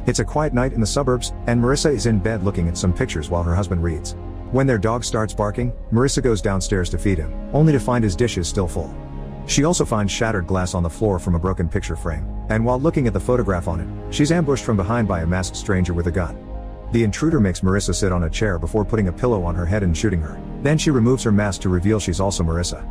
It's a quiet night in the suburbs, and Marissa is in bed looking at some pictures while her husband reads. When their dog starts barking, Marissa goes downstairs to feed him, only to find his dishes still full. She also finds shattered glass on the floor from a broken picture frame, and while looking at the photograph on it, she's ambushed from behind by a masked stranger with a gun. The intruder makes Marissa sit on a chair before putting a pillow on her head and shooting her. Then she removes her mask to reveal she's also Marissa.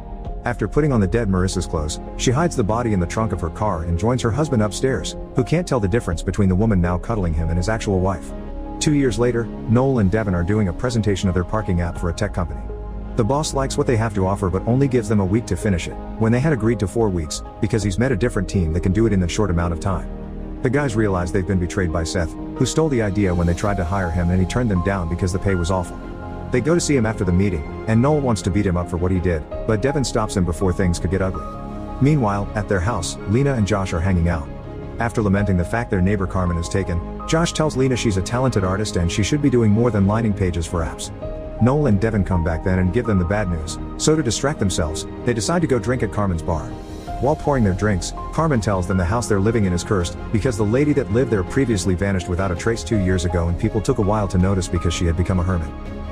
After putting on the dead Marissa's clothes, she hides the body in the trunk of her car and joins her husband upstairs, who can't tell the difference between the woman now cuddling him and his actual wife. 2 years later, Noel and Devin are doing a presentation of their parking app for a tech company. The boss likes what they have to offer but only gives them a week to finish it, when they had agreed to 4 weeks, because he's met a different team that can do it in a short amount of time. The guys realize they've been betrayed by Seth, who stole the idea when they tried to hire him and he turned them down because the pay was awful. They go to see him after the meeting, and Noel wants to beat him up for what he did, but Devin stops him before things could get ugly. Meanwhile, at their house, Lena and Josh are hanging out. After lamenting the fact their neighbor Carmen is taken, Josh tells Lena she's a talented artist and she should be doing more than lining pages for apps. Noel and Devin come back then and give them the bad news, so to distract themselves, they decide to go drink at Carmen's bar. While pouring their drinks, Carmen tells them the house they're living in is cursed, because the lady that lived there previously vanished without a trace 2 years ago and people took a while to notice because she had become a hermit.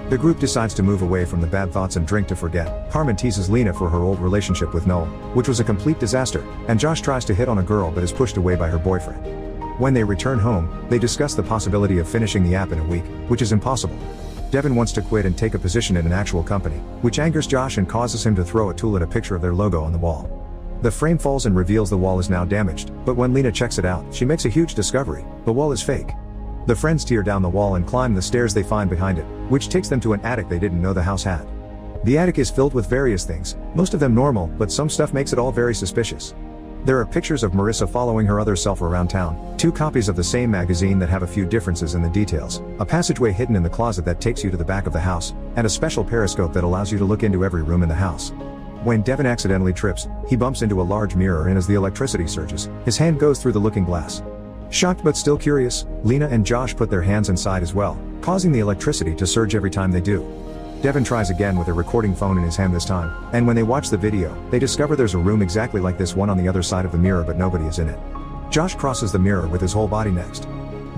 The group decides to move away from the bad thoughts and drink to forget. Carmen teases Lena for her old relationship with Noel, which was a complete disaster, and Josh tries to hit on a girl but is pushed away by her boyfriend. When they return home, they discuss the possibility of finishing the app in a week, which is impossible. Devin wants to quit and take a position in an actual company, which angers Josh and causes him to throw a tool at a picture of their logo on the wall. The frame falls and reveals the wall is now damaged, but when Lena checks it out, she makes a huge discovery: the wall is fake. The friends tear down the wall and climb the stairs they find behind it, which takes them to an attic they didn't know the house had. The attic is filled with various things, most of them normal, but some stuff makes it all very suspicious. There are pictures of Marissa following her other self around town, 2 copies of the same magazine that have a few differences in the details, a passageway hidden in the closet that takes you to the back of the house, and a special periscope that allows you to look into every room in the house. When Devin accidentally trips, he bumps into a large mirror and as the electricity surges, his hand goes through the looking glass. Shocked but still curious, Lena and Josh put their hands inside as well, causing the electricity to surge every time they do. Devin tries again with a recording phone in his hand this time, and when they watch the video, they discover there's a room exactly like this one on the other side of the mirror but nobody is in it. Josh crosses the mirror with his whole body next.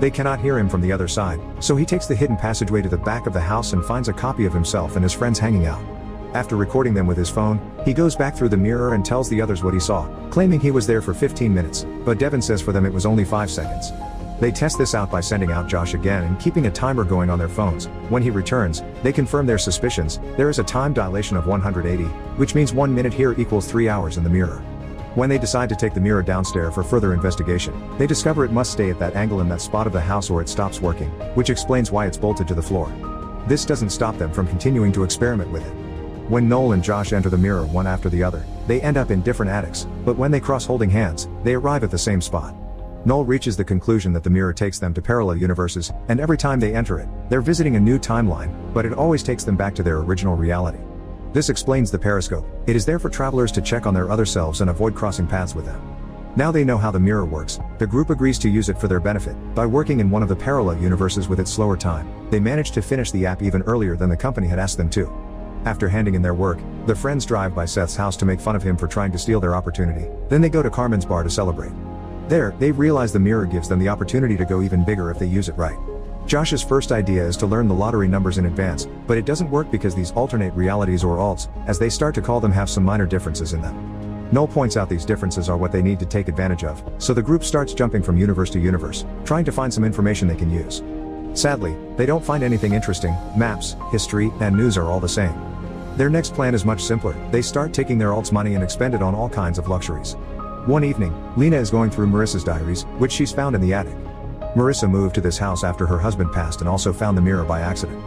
They cannot hear him from the other side, so he takes the hidden passageway to the back of the house and finds a copy of himself and his friends hanging out. After recording them with his phone, he goes back through the mirror and tells the others what he saw, claiming he was there for 15 minutes, but Devin says for them it was only 5 seconds. They test this out by sending out Josh again and keeping a timer going on their phones. When he returns, they confirm their suspicions. There is a time dilation of 180, which means 1 minute here equals 3 hours in the mirror. When they decide to take the mirror downstairs for further investigation, they discover it must stay at that angle in that spot of the house or it stops working, which explains why it's bolted to the floor. This doesn't stop them from continuing to experiment with it. When Noel and Josh enter the mirror one after the other, they end up in different attics, but when they cross holding hands, they arrive at the same spot. Noel reaches the conclusion that the mirror takes them to parallel universes, and every time they enter it, they're visiting a new timeline, but it always takes them back to their original reality. This explains the periscope. It is there for travelers to check on their other selves and avoid crossing paths with them. Now they know how the mirror works, the group agrees to use it for their benefit. By working in one of the parallel universes with its slower time, they managed to finish the app even earlier than the company had asked them to. After handing in their work, the friends drive by Seth's house to make fun of him for trying to steal their opportunity. Then they go to Carmen's bar to celebrate. There, they realize the mirror gives them the opportunity to go even bigger if they use it right. Josh's first idea is to learn the lottery numbers in advance, but it doesn't work because these alternate realities or alts, as they start to call them, have some minor differences in them. Noel points out these differences are what they need to take advantage of, so the group starts jumping from universe to universe, trying to find some information they can use. Sadly, they don't find anything interesting. Maps, history, and news are all the same. Their next plan is much simpler. They start taking their alt's money and expend it on all kinds of luxuries. One evening, Lena is going through Marissa's diaries, which she's found in the attic. Marissa moved to this house after her husband passed and also found the mirror by accident.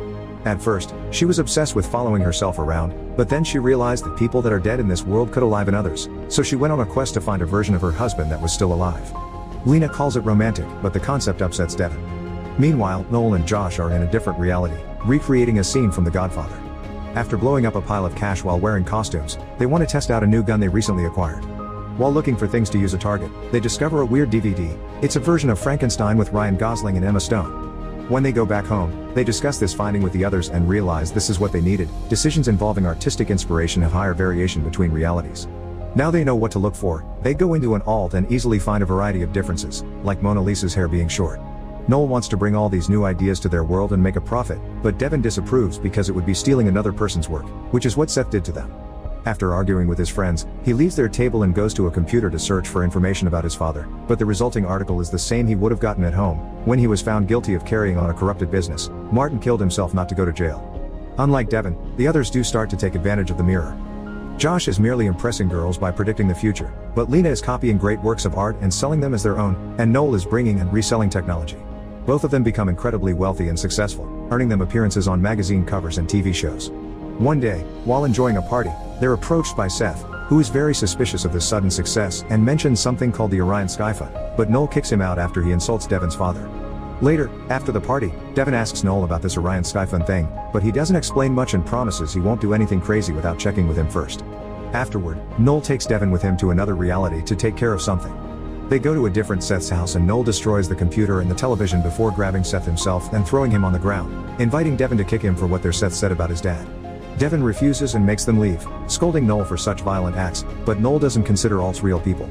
At first, she was obsessed with following herself around, but then she realized that people that are dead in this world could alive in others, so she went on a quest to find a version of her husband that was still alive. Lena calls it romantic, but the concept upsets Devin. Meanwhile, Noel and Josh are in a different reality, recreating a scene from The Godfather. After blowing up a pile of cash while wearing costumes, they want to test out a new gun they recently acquired. While looking for things to use a target, they discover a weird DVD. It's a version of Frankenstein with Ryan Gosling and Emma Stone. When they go back home, they discuss this finding with the others and realize this is what they needed. Decisions involving artistic inspiration have higher variation between realities. Now they know what to look for. They go into an alt and easily find a variety of differences, like Mona Lisa's hair being short. Noel wants to bring all these new ideas to their world and make a profit, but Devin disapproves because it would be stealing another person's work, which is what Seth did to them. After arguing with his friends, he leaves their table and goes to a computer to search for information about his father, but the resulting article is the same he would have gotten at home, when he was found guilty of carrying on a corrupted business. Martin killed himself not to go to jail. Unlike Devin, the others do start to take advantage of the mirror. Josh is merely impressing girls by predicting the future, but Lena is copying great works of art and selling them as their own, and Noel is bringing and reselling technology. Both of them become incredibly wealthy and successful, earning them appearances on magazine covers and TV shows. One day, while enjoying a party, they're approached by Seth, who is very suspicious of this sudden success and mentions something called the Orion Sky Fund, but Noel kicks him out after he insults Devin's father. Later, after the party, Devin asks Noel about this Orion Sky Fund thing, but he doesn't explain much and promises he won't do anything crazy without checking with him first. Afterward, Noel takes Devin with him to another reality to take care of something. They go to a different Seth's house and Noel destroys the computer and the television before grabbing Seth himself and throwing him on the ground, inviting Devin to kick him for what their Seth said about his dad. Devin refuses and makes them leave, scolding Noel for such violent acts, but Noel doesn't consider alts real people.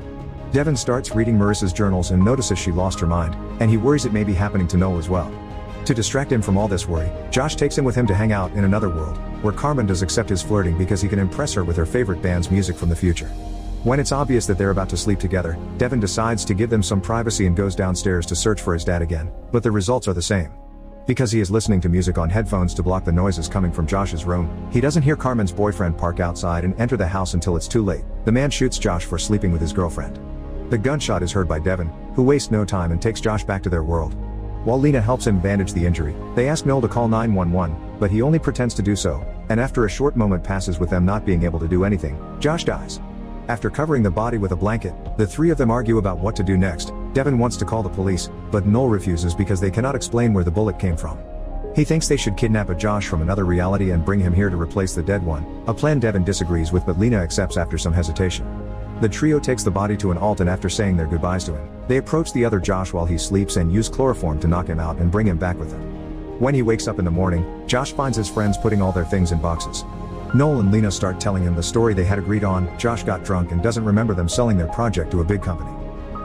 Devin starts reading Marissa's journals and notices she lost her mind, and he worries it may be happening to Noel as well. To distract him from all this worry, Josh takes him with him to hang out in another world, where Carmen does accept his flirting because he can impress her with her favorite band's music from the future. When it's obvious that they're about to sleep together, Devin decides to give them some privacy and goes downstairs to search for his dad again, but the results are the same. Because he is listening to music on headphones to block the noises coming from Josh's room, he doesn't hear Carmen's boyfriend park outside and enter the house until it's too late. The man shoots Josh for sleeping with his girlfriend. The gunshot is heard by Devin, who wastes no time and takes Josh back to their world. While Lena helps him bandage the injury, they ask Noel to call 911, but he only pretends to do so, and after a short moment passes with them not being able to do anything, Josh dies. After covering the body with a blanket, the three of them argue about what to do next. Devin wants to call the police, but Noel refuses because they cannot explain where the bullet came from. He thinks they should kidnap a Josh from another reality and bring him here to replace the dead one, a plan Devin disagrees with but Lena accepts after some hesitation. The trio takes the body to an alt and after saying their goodbyes to him, they approach the other Josh while he sleeps and use chloroform to knock him out and bring him back with them. When he wakes up in the morning, Josh finds his friends putting all their things in boxes. Noel and Lena start telling him the story they had agreed on. Josh got drunk and doesn't remember them selling their project to a big company.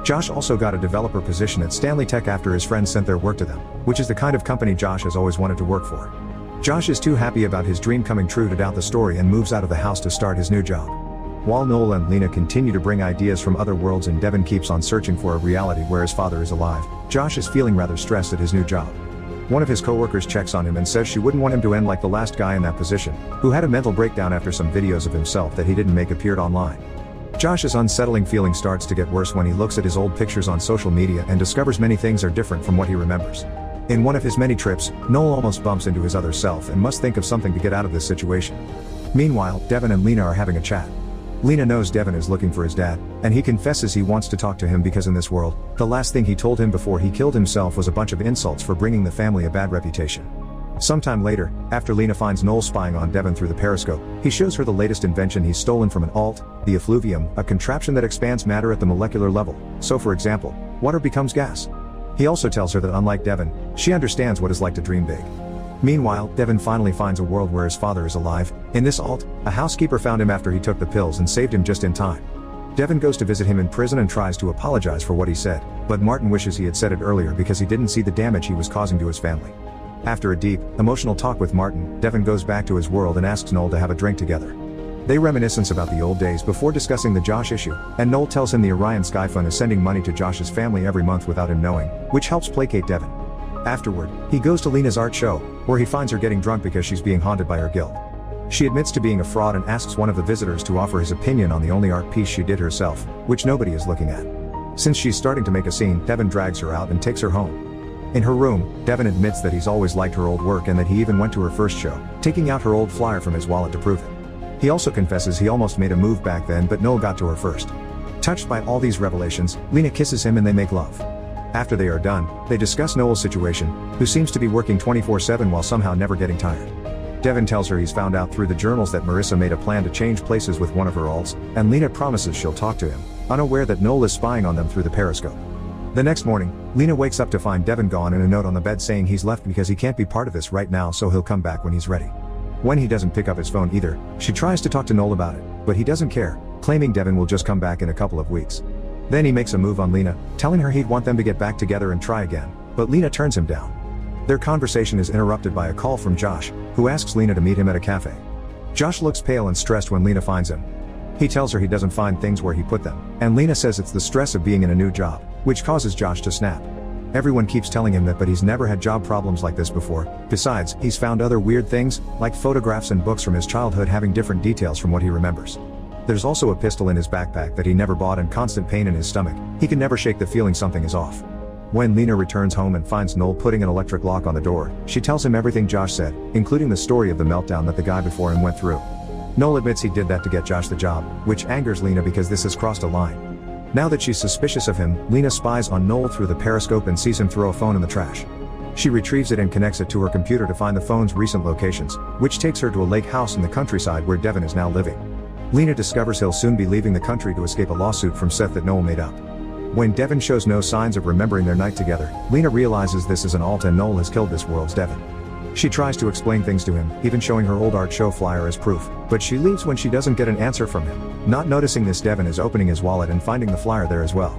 Josh also got a developer position at Stanley Tech after his friends sent their work to them, which is the kind of company Josh has always wanted to work for. Josh is too happy about his dream coming true to doubt the story and moves out of the house to start his new job. While Noel and Lena continue to bring ideas from other worlds and Devin keeps on searching for a reality where his father is alive, Josh is feeling rather stressed at his new job. One of his coworkers checks on him and says she wouldn't want him to end like the last guy in that position, who had a mental breakdown after some videos of himself that he didn't make appeared online. Josh's unsettling feeling starts to get worse when he looks at his old pictures on social media and discovers many things are different from what he remembers. In one of his many trips, Noel almost bumps into his other self and must think of something to get out of this situation. Meanwhile, Devin and Lena are having a chat. Lena knows Devin is looking for his dad, and he confesses he wants to talk to him because in this world, the last thing he told him before he killed himself was a bunch of insults for bringing the family a bad reputation. Sometime later, after Lena finds Noel spying on Devin through the periscope, he shows her the latest invention he's stolen from an alt, the effluvium, a contraption that expands matter at the molecular level, so for example, water becomes gas. He also tells her that unlike Devin, she understands what it's like to dream big. Meanwhile, Devin finally finds a world where his father is alive. In this alt, a housekeeper found him after he took the pills and saved him just in time. Devin goes to visit him in prison and tries to apologize for what he said, but Martin wishes he had said it earlier because he didn't see the damage he was causing to his family. After a deep, emotional talk with Martin, Devin goes back to his world and asks Noel to have a drink together. They reminisce about the old days before discussing the Josh issue, and Noel tells him the Orion Sky Fund is sending money to Josh's family every month without him knowing, which helps placate Devin. Afterward, he goes to Lena's art show, where he finds her getting drunk because she's being haunted by her guilt. She admits to being a fraud and asks one of the visitors to offer his opinion on the only art piece she did herself, which nobody is looking at. Since she's starting to make a scene, Devin drags her out and takes her home. In her room, Devin admits that he's always liked her old work and that he even went to her first show, taking out her old flyer from his wallet to prove it. He also confesses he almost made a move back then but Noel got to her first. Touched by all these revelations, Lena kisses him and they make love. After they are done, they discuss Noel's situation, who seems to be working 24/7 while somehow never getting tired. Devin tells her he's found out through the journals that Marissa made a plan to change places with one of her alts, and Lena promises she'll talk to him, unaware that Noel is spying on them through the periscope. The next morning, Lena wakes up to find Devin gone and a note on the bed saying he's left because he can't be part of this right now so he'll come back when he's ready. When he doesn't pick up his phone either, she tries to talk to Noel about it, but he doesn't care, claiming Devin will just come back in a couple of weeks. Then he makes a move on Lena, telling her he'd want them to get back together and try again, but Lena turns him down. Their conversation is interrupted by a call from Josh, who asks Lena to meet him at a cafe. Josh looks pale and stressed when Lena finds him. He tells her he doesn't find things where he put them, and Lena says it's the stress of being in a new job, which causes Josh to snap. Everyone keeps telling him that, but he's never had job problems like this before. Besides, he's found other weird things, like photographs and books from his childhood having different details from what he remembers. There's also a pistol in his backpack that he never bought and constant pain in his stomach. He can never shake the feeling something is off. When Lena returns home and finds Noel putting an electric lock on the door, she tells him everything Josh said, including the story of the meltdown that the guy before him went through. Noel admits he did that to get Josh the job, which angers Lena because this has crossed a line. Now that she's suspicious of him, Lena spies on Noel through the periscope and sees him throw a phone in the trash. She retrieves it and connects it to her computer to find the phone's recent locations, which takes her to a lake house in the countryside where Devin is now living. Lena discovers he'll soon be leaving the country to escape a lawsuit from Seth that Noel made up. When Devin shows no signs of remembering their night together, Lena realizes this is an alt and Noel has killed this world's Devin. She tries to explain things to him, even showing her old art show flyer as proof, but she leaves when she doesn't get an answer from him. Not noticing this, Devin is opening his wallet and finding the flyer there as well.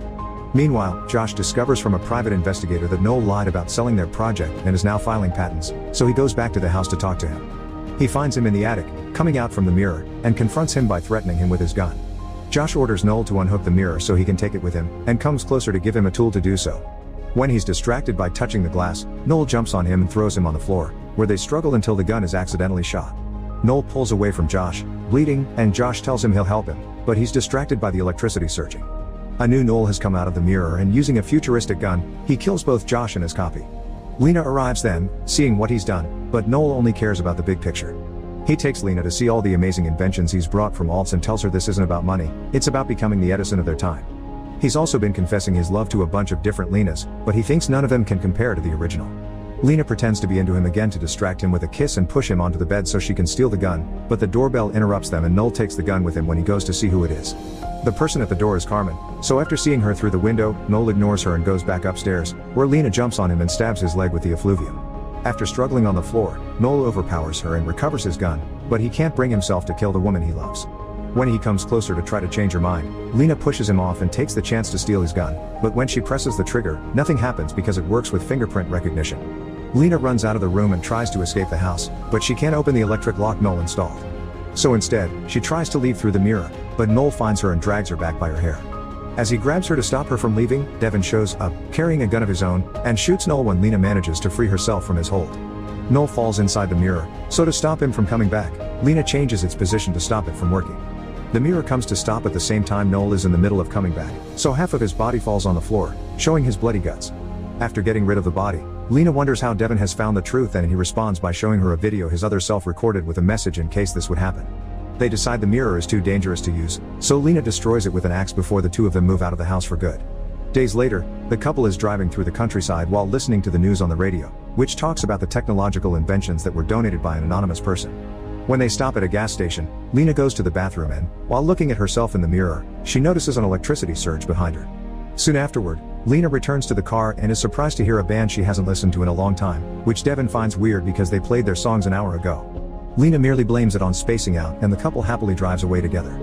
Meanwhile, Josh discovers from a private investigator that Noel lied about selling their project and is now filing patents, so he goes back to the house to talk to him. He finds him in the attic, coming out from the mirror, and confronts him by threatening him with his gun. Josh orders Noel to unhook the mirror so he can take it with him, and comes closer to give him a tool to do so. When he's distracted by touching the glass, Noel jumps on him and throws him on the floor, where they struggle until the gun is accidentally shot. Noel pulls away from Josh, bleeding, and Josh tells him he'll help him, but he's distracted by the electricity surging. A new Noel has come out of the mirror and using a futuristic gun, he kills both Josh and his copy. Lena arrives then, seeing what he's done, but Noel only cares about the big picture. He takes Lena to see all the amazing inventions he's brought from alts and tells her this isn't about money, it's about becoming the Edison of their time. He's also been confessing his love to a bunch of different Lenas, but he thinks none of them can compare to the original. Lena pretends to be into him again to distract him with a kiss and push him onto the bed so she can steal the gun, but the doorbell interrupts them and Noel takes the gun with him when he goes to see who it is. The person at the door is Carmen, so after seeing her through the window, Noel ignores her and goes back upstairs, where Lena jumps on him and stabs his leg with the effluvium. After struggling on the floor, Noel overpowers her and recovers his gun, but he can't bring himself to kill the woman he loves. When he comes closer to try to change her mind, Lena pushes him off and takes the chance to steal his gun, but when she presses the trigger, nothing happens because it works with fingerprint recognition. Lena runs out of the room and tries to escape the house, but she can't open the electric lock Noel installed. So instead, she tries to leave through the mirror, but Noel finds her and drags her back by her hair. As he grabs her to stop her from leaving, Devin shows up, carrying a gun of his own, and shoots Noel when Lena manages to free herself from his hold. Noel falls inside the mirror, so to stop him from coming back, Lena changes its position to stop it from working. The mirror comes to stop at the same time Noel is in the middle of coming back, so half of his body falls on the floor, showing his bloody guts. After getting rid of the body, Lena wonders how Devin has found the truth and he responds by showing her a video his other self recorded with a message in case this would happen. They decide the mirror is too dangerous to use, so Lena destroys it with an axe before the two of them move out of the house for good. Days later, the couple is driving through the countryside while listening to the news on the radio, which talks about the technological inventions that were donated by an anonymous person. When they stop at a gas station, Lena goes to the bathroom and, while looking at herself in the mirror, she notices an electricity surge behind her. Soon afterward, Lena returns to the car and is surprised to hear a band she hasn't listened to in a long time, which Devin finds weird because they played their songs an hour ago. Lena merely blames it on spacing out and the couple happily drives away together.